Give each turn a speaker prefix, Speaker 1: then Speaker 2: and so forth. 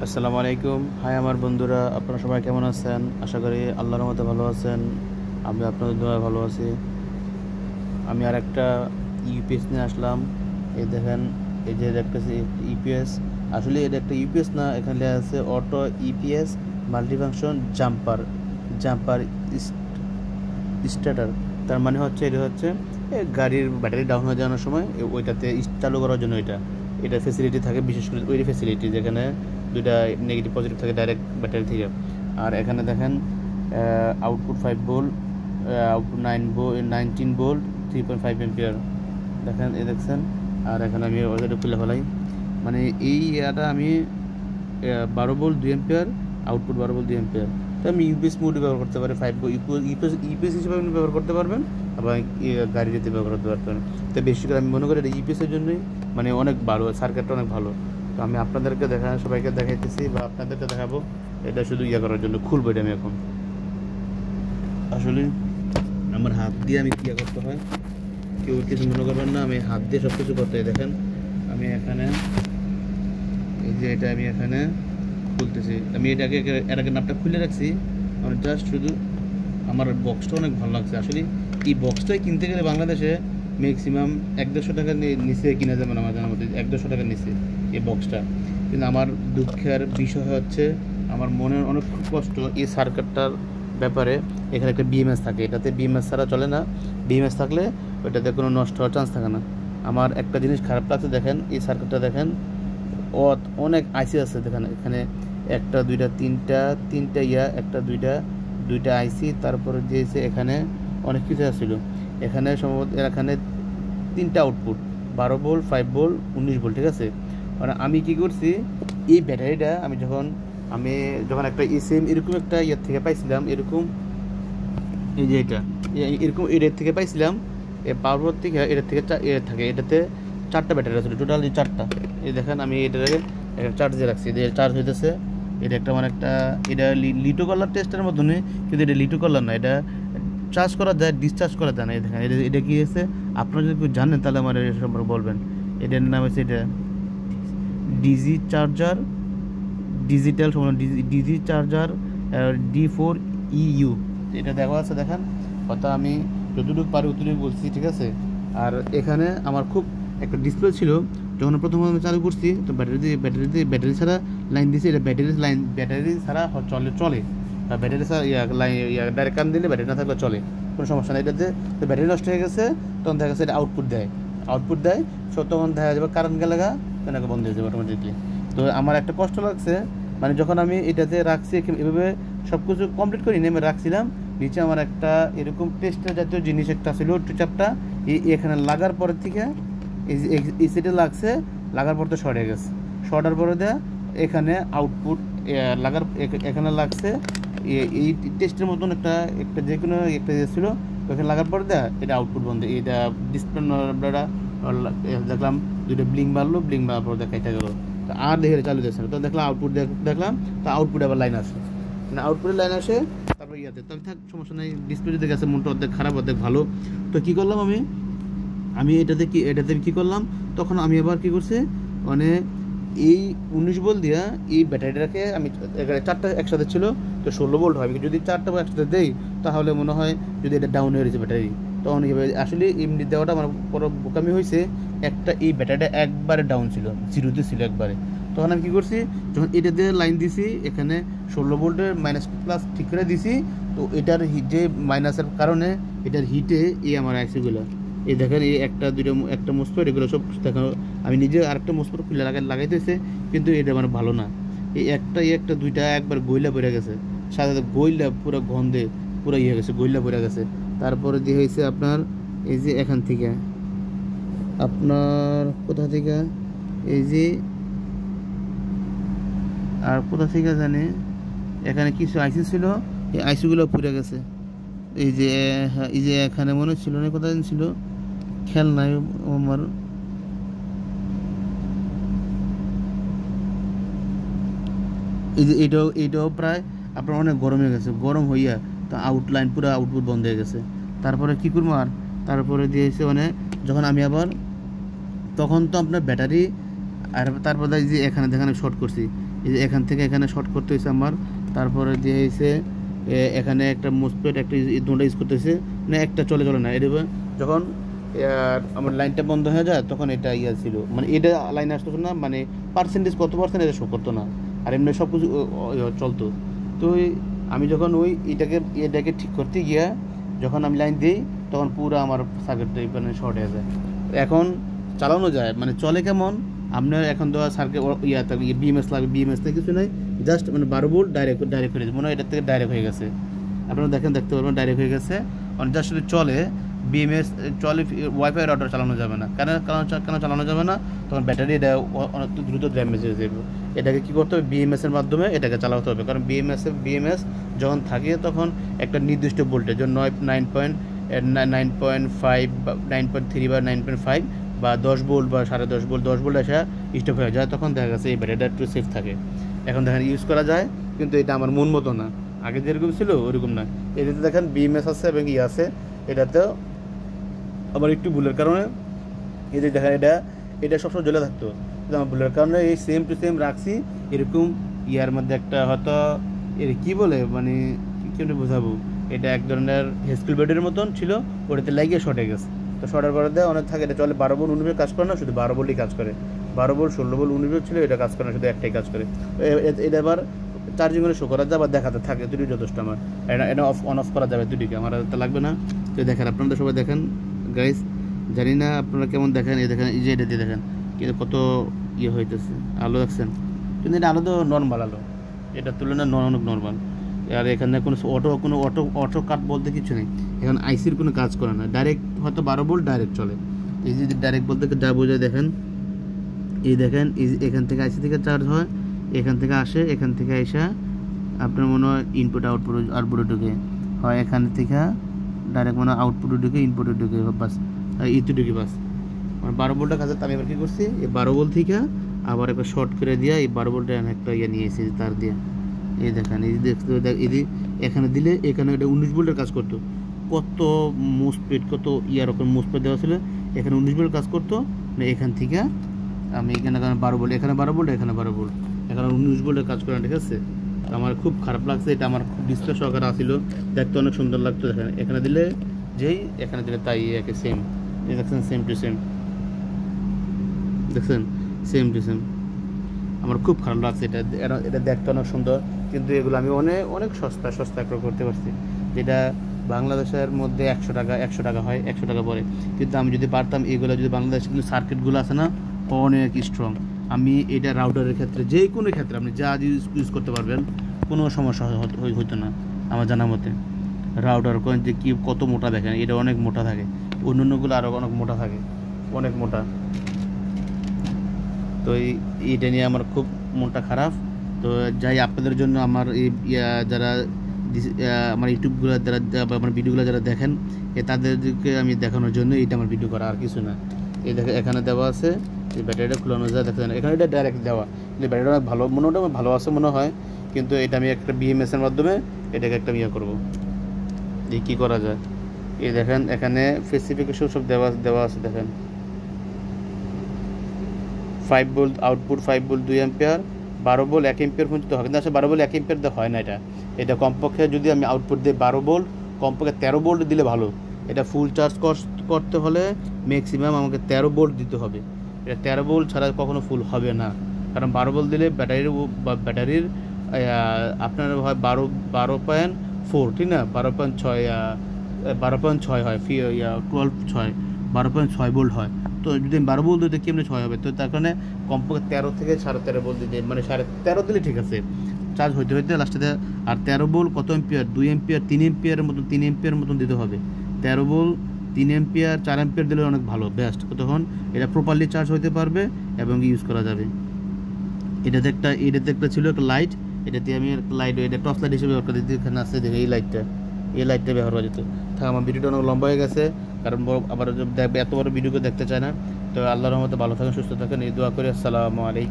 Speaker 1: আসসালামু আলাইকুম। হাই আমার বন্ধুরা, আপনারা সবাই কেমন আছেন? আশা করি আল্লাহর মতো ভালো আছেন। আমি আপনাদের দোয়ায় ভালো আছি। আমি আর একটা ইউপিএস নিয়ে আসলাম। এই দেখেন, এই যে দেখতেছি ইউপিএস। আসলে এটা একটা ইউপিএস না, এখানে লেখা আছে auto EPS multifunction jumper jumper starter. তার মানে হচ্ছে এটা হচ্ছে গাড়ির ব্যাটারি ডাউন হয়ে যাওয়ার সময় ওইটাতে চালু করার জন্য এটা এটা ফেসিলিটি থাকে, বিশেষ করে ওই ফেসিলিটি যেখানে দুইটা নেগেটিভ পজিটিভ থাকে ডাইরেক্ট ব্যাটারি থেকে। আর এখানে দেখেন output 5 volt, output 19 volt, 3.5 ampere দেখেন, দেখছেন। আর এখানে আমি ওইটা খুলে ফেলাই, মানে এই ইয়াটা আমি 12 volt 2 ampere, output 12 volt 2 ampere. তো আমি ইউপিএস মোডে ব্যবহার করতে পারি, 5 ভোল্ট ইউপিএস হিসেবে আপনি ব্যবহার করতে পারবেন, আবার গাড়ি যেতে ব্যবহার করতে পারবেন। তো বেশি করে আমি মনে করি এটা ইউপিএসের জন্যই মানে অনেক ভালো, সার্কিটটা অনেক ভালো। তো আমি আপনাদেরকে সবাইকে দেখাইতেছি বা আপনাদেরকে দেখাবো। এটা শুধু করার জন্য খুলবো এটা আমি এখন। আসলে আমার হাত দিয়ে আমি করতে হয়, কেউ কিছু মনে করবেন না, আমি হাত দিয়ে সব কিছু করতে হয়। দেখেন আমি এখানে এই যে এটা আমি এখানে খুলতেছি, আমি এটাকে এটাকে নাপটা খুলে রাখছি। আমি জাস্ট শুধু আমার বক্সটা অনেক ভালো লাগছে। আসলে এই বক্সটাই কিনতে গেলে বাংলাদেশে ম্যাক্সিমাম 1-150 টাকার নিচে কিনা যাবে না, আমার জানার মধ্যে 1-150 টাকার নিচে এই বক্সটা। কিন্তু আমার দুঃখের বিষয় হচ্ছে, আমার মনের অনেক খুব কষ্ট এই সার্কিটটার ব্যাপারে। এখানে একটা বিএমএস থাকে, এটাতে বিএমএস ছাড়া চলে না। বিএমএস থাকলে ওইটাতে কোনো নষ্ট হওয়ার চান্স থাকে না। আমার একটা জিনিস খারাপ লাগছে, দেখেন এই সার্কিটটা দেখেন, অনেক আইসি আছে। দেখেন এখানে একটা দুইটা তিনটা একটা দুইটা আইসি, তারপরে দিয়েছে এখানে অনেক কিছু আসছিল। এখানে সম্ভবত এখানে 3টা আউটপুট, 12 ভোল্ট, 5 ভোল্ট, 19 ভোল্ট, ঠিক আছে। মানে আমি কি করছি, এই ব্যাটারিটা আমি যখন একটা এসএম এরকম একটা থেকে পাইছিলাম, এরকম এই যে এটা এরকম এর থেকে পাইছিলাম। পাওয়ার থেকে এটার থেকে থাকে, এটাতে 4টা ব্যাটারি আছে, টোটালি 4টা। এই দেখেন আমি এটাকে চার্জে রাখছি, চার্জ হইতেছে। এটা একটা মানে একটা এটা লিটো কলার টেস্টের মতনই, কিন্তু এটা লিটো কলার না, এটা চার্জ করা যায়, ডিসচার্জ করা যায় না। এই দেখেন এটা কি আছে, আপনারা যদি জানেন তাহলে আমার এর সম্পর্কে বলবেন। এটার নাম হচ্ছে এটা digi charger, digital digi charger D4EU। এটা দেওয়া আছে দেখেন, হয়তো আমি যতটুকু পারি অতটুকু বলছি, ঠিক আছে। আর এখানে আমার খুব একটা ডিসপ্লে ছিল, যখন প্রথম আমি চালু করছি তো ব্যাটারি ছাড়া লাইন দিয়েছি। এটা ব্যাটারি ছাড়া চলে বা ব্যাটারি ছাড়া ডাইরেক্ট কান দিলে ব্যাটারি না থাকলে চলে, কোনো সমস্যা নেই এটাতে। তো ব্যাটারি নষ্ট হয়ে গেছে, তখন দেখা গেছে এটা আউটপুট দেয় তখন দেখা যাবে কারেন্ট গেলে কেনাকে বন্ধ হয়ে যাবে অটোমেটিকলি। তো আমার একটা কষ্ট লাগছে, মানে যখন আমি এটাতে রাখছি এভাবে সব কিছু কমপ্লিট করি নেমে রাখছিলাম, নিচে আমার একটা এরকম টেস্টার জাতীয় জিনিস একটা ছিল, চাপটা এখানে লাগার পরের থেকে এই সাইডে লাগার পর তো শর্ট গেছে, শর্টার পরে দেয়া এখানে আউটপুট লাগার এখানে লাগছে এই টেস্টের মতন একটা যে কোনো একটা ছিল, ওখানে লাগার পরে দেয়া এটা আউটপুট বন্ধ। এটা ডিসপ্লে দেখলাম দুটো ব্লিং মারার পর দেখা এটা গেলো, তো আর দেখে চালু যাচ্ছে না। তো দেখলাম আউটপুট দেখলাম, তো আউটপুট আবার লাইন আসে, মানে আউটপুটের লাইন আসে। তারপর তবে থাক, সমস্যা নেই, ডিসপ্লে যদি গেছে, মনটা অর্ধেক খারাপ অর্ধেক ভালো। তো কী করলাম আমি এটাতে কি করলাম, তখন আমি আবার কি করছি, মানে এই 19 ভোল্ট দিয়া এই ব্যাটারিটাকে আমি এখানে 4টা একসাথে ছিল, তো 16 ভোল্ট হয়। যদি 4টা একসাথে দেই তাহলে মনে হয় যদি এটা ডাউন হয়ে গেছে ব্যাটারি, তখন আসলে এমনি দেওয়াটা আমার বড় বোকামি হয়েছে। এই ব্যাটারিটা একবারে ডাউন ছিল, জিরোতে ছিল একবারে। তখন আমি কী করছি, যখন এটা দিয়ে লাইন দিছি, এখানে 16 ভোল্টের মাইনাস প্লাস ঠিক করে দিছি। তো এটার হিটে মাইনাসের কারণে এটার হিটে আমার আইসিগুলো এই দেখেন, এই একটা মোসপেট এগুলো সব দেখেন। আমি নিজে আরেকটা মোসপেট খুলে লাগাইতেছে, কিন্তু এটা মানে ভালো না। এই একটা দুইটা একবার গইলা পড়ে গেছে, সাথে গইলা পুরো গন্ধে পুরো গেছে, গইলা পড়ে গেছে। তারপরে যে হয়েছে আপনার এই যে এখান থেকে আপনার কোথা থেকে এই যে আর কোথা থেকে জানে এখানে কিছু আইসি ছিল, এই আইসিগুলো পুড়ে গেছে। এই যে এখানে মনে ছিল না, কোথায় ছিল খেয়াল নাই আমার। এই যে এইটাও প্রায় আপনার অনেক গরম হয়ে গেছে, গরম হইয়া তো পুরো আউটপুট বন্ধ হয়ে গেছে। তারপরে কি করবো, আর তারপরে দিয়েছে মানে যখন আমি আবার তখন তো আপনার ব্যাটারি, আর তারপরে যে এখানে শর্ট করছি, এই যে এখান থেকে এখানে শর্ট করতে হয়েছে আমার, তারপরে দিয়ে হয়েছে এখানে একটা মোসপেট একটা দুটো ইউজ করতেছে, মানে একটা চলে না এটা যখন আমার লাইনটা বন্ধ হয়ে যায় তখন এটা ছিল, মানে এটা লাইন আসতো না, মানে পার্সেন্টেজ কত পার্সেন্ট এটা শো করতো না, আর এমনি সব কিছু চলতো। তো আমি যখন এটাকে ঠিক করতে গিয়া যখন আমি লাইন দিই তখন পুরো আমার সার্কিটটা মানে শর্ট হয়ে যায়। এখন চালানো যায়, মানে চলে কেমন, আপনার এখন তো সার্কিট বিএমএস লাগবে, বিএমএস থেকে কিছু নাই, জাস্ট মানে 12 ভোল্ট ডাইরেক্ট হয়ে গেছে, মনে হয় এটার থেকে ডাইরেক্ট হয়ে গেছে, আপনারা দেখতে পারবেন ডাইরেক্ট হয়ে গেছে। জাস্ট শুধু চলে বিএমএস চলে, ওয়াইফাই রাউটার চালানো যাবে না। কেন চালানো যাবে না? তখন ব্যাটারি এটা অনেক দ্রুত ড্যামেজ হয়ে যাবে। এটাকে কী করতে হবে, বিএমএসের মাধ্যমে এটাকে চালাতে হবে, কারণ বিএমএস যখন থাকে তখন একটা নির্দিষ্ট ভোল্টেজ 9.5 বা 9.3 বা 9.5 বা 10 ভোল্ট বা 10.5 ভোল্ট, 10 ভোল্ট এসে স্টপ হয়ে যায়, তখন দেখা গেছে এই ব্যাটারিটা একটু সেফ থাকে। এখন দেখেন ইউজ করা যায়, কিন্তু এটা আমার মন মতো না, আগে যেরকম ছিল ওরকম না। এটাতে দেখেন বিএমএস আছে এবং আছে, এটাতেও আবার একটু ভুলের কারণে এই যে দেখেন এটা সবসময় জ্বলে থাকতো, কিন্তু আমার ভুলের কারণে এই সেম টু সেম রাখছি, এরকম ইয়ার মধ্যে একটা হয়তো এর কী বলে মানে কেমনি বোঝাবো, এটা এক ধরনের হেস্কুল বেডের মতন ছিল, ওটাতে লাগিয়ে শর্টে গেছে। তো শর্টের পরে দেয় অনেক থাকে, এটা চলে 12 ভোল্ট 19 কাজ করে না, শুধু 12 ভোল্টই কাজ করে, 12 ভোল্ট 16 ভোল্ট 19 ভোল্ট ছিল, এটা কাজ করে না, শুধু একটাই কাজ করে। এটা আবার চার্জিং করে শো করা যায় বা দেখাতে থাকে, দুটোই যথেষ্ট আমার। এটা অন অফ করা যাবে দুটিকে, আমার তো লাগবে না। তো দেখেন আপনারা সবাই দেখেন গাইস, জানি না আপনারা কেমন দেখেন, এই দেখেন এই যে এটা দিয়ে দেখেন কিন্তু কত হইতেছে, আলো দেখছেন, কিন্তু এটা আলো তো নর্মাল আলো, এটার তুলনায় অনেক নর্মাল। আর এখানে কোনো অটো কাট বলতে কিছু নেই, এখন আইসির কোনো কাজ করে না, ডাইরেক্ট হয়তো 12 ভোল্ট ডাইরেক্ট চলে। এই যে ডাইরেক্ট বলতে যা বোঝায় দেখেন, এই দেখেন এখান থেকে আইসি থেকে চার্জ হয়, এখান থেকে আসে, এখান থেকে আসা আপনার মনে হয় ইনপুট আউটপুটে ঢুকে হয়, এখান থেকে ডাইরেক্ট মনে হয় আউটপুটে ঢুকে ইনপুটে ঢুকে, বাস ইতে ঢুকে বাস। মানে 12 ভোল্টের কাছে আমি এবার কী করছি, এই 12 ভোল্ট থেকে আবার একটা শর্ট করে দিয়া এই 12 ভোল্টের একটা নিয়ে এসেছি তার দিয়ে। এই দেখেন এই দেখতে এখানে দিলে এখানে এটা 19 ভোল্টের কাজ করতো, কত মোসপেট কত রকম মোসপেট দেওয়া ছিল, এখানে 19 ভোল্ট কাজ করতো, মানে এখান থেকে আমি এখানে 12 ভোল্ট, এখানে 12 ভোল্ট, এখানে 12 ভোল্ট, এখানে 19 ভোল্টের কাজ করে, ঠিক আছে। আমার খুব খারাপ লাগছে, এটা আমার খুব ডিসপ্লে সহকারে আসছিল, দেখতে অনেক সুন্দর লাগতো। দেখেন এখানে দিলে এখানে দিলে তাই একে সেম, এই দেখছেন সেম টু সেম, দেখছেন সেম টু সেম। আমার খুব খারাপ লাগছে, এটা দেখতে অনেক সুন্দর, কিন্তু এগুলো আমি অনেক সস্তা করতে পারছি, যেটা বাংলাদেশের মধ্যে 100 টাকা হয়, 100 টাকা পরে। কিন্তু আমি যদি পারতাম এগুলো, যদি বাংলাদেশের কিন্তু সার্কিটগুলো আছে না অনেক স্ট্রং, আমি এটা রাউটারের ক্ষেত্রে যে কোনো ক্ষেত্রে আপনি যা ইউজ করতে পারবেন, কোনো সমস্যা হইতো না আমার জানা মতে। রাউটার যে কি কত মোটা দেখেন, এটা অনেক মোটা থাকে, অন্যান্যগুলো আরও অনেক মোটা থাকে, অনেক মোটা। তো এইটা নিয়ে আমার খুব মনটা খারাপ। তো যাই আপনাদের জন্য আমার এই যারা আমার ইউটিউবগুলো যারা আমার ভিডিওগুলো যারা দেখেন, তাদেরকে আমি দেখানোর জন্য এটা আমার ভিডিও করা, আর কিছু না। এই দেখে এখানে দেওয়া আছে, এই ব্যাটারিটা খোলানো যায়, দেখেন এখানে এটা ডাইরেক্ট দেওয়া, কিন্তু ব্যাটারিটা ভালো ভালো আছে মনে হয়, কিন্তু এটা আমি একটা বিএমএসের মাধ্যমে এটাকে একটা করবো, এই কী করা যায়। এই দেখেন এখানে স্পেসিফিকেশন সব দেওয়া আছে, দেখেন 5 volt output, 5 volt 2 ampere, 12 volt 1 ampere পর্যন্ত হয়, কিন্তু আসলে 12 ভোল্ট 1 অ্যাম্পিয়ার দিয়ে হয় না। এটা কমপক্ষে যদি আমি আউটপুট দিই 12 ভোল্ট, কমপক্ষে 13 ভোল্ট দিলে ভালো। এটা ফুল চার্জ করতে হলে ম্যাক্সিমাম আমাকে 13 ভোল্ট দিতে হবে, এটা 13 ভোল্ট ছাড়া কখনো ফুল হবে না, কারণ 12 ভোল্ট দিলে ব্যাটারির আপনার হয় 12.4, ঠিক না, 12.6 হয়, 12.6 ভোল্ট হয়। তো যদি 12 ভোল্ট দিতে কেমনি 6 হবে, তো তার কারণে কমপক্ষে 13 থেকে 13.5 ভোল্ট দিতে, মানে 13.5 দিলে ঠিক আছে, চার্জ হইতে লাস্টে। আর 13 ভোল্ট কত অ্যাম্পিয়ার, 2 অ্যাম্পিয়ার 3 অ্যাম্পিয়ারের মতন দিতে হবে। 13 ভোল্ট 3 অ্যাম্পিয়ার 4 অ্যাম্পিয়ার দিলে অনেক ভালো, বেস্ট, তখন এটা প্রপারলি চার্জ হইতে পারবে এবং ইউজ করা যাবে। এটাতে একটা ছিল একটা লাইট, এটাতে আমি লাইট, এটা টর্চ লাইট হিসেবে ব্যবহার করি, এখানে আছে দেখে এই লাইটটা ব্যবহার করা যেত। থাক, আমার ভিডিওটা অনেক লম্বা হয়ে গেছে, কারণ আবার এত বড় ভিডিও দেখতে চায় না। তো আল্লাহর রহমতে ভালো থাকেন, সুস্থ থাকেন, এই দোয়া করি। আসসালামু আলাইকুম।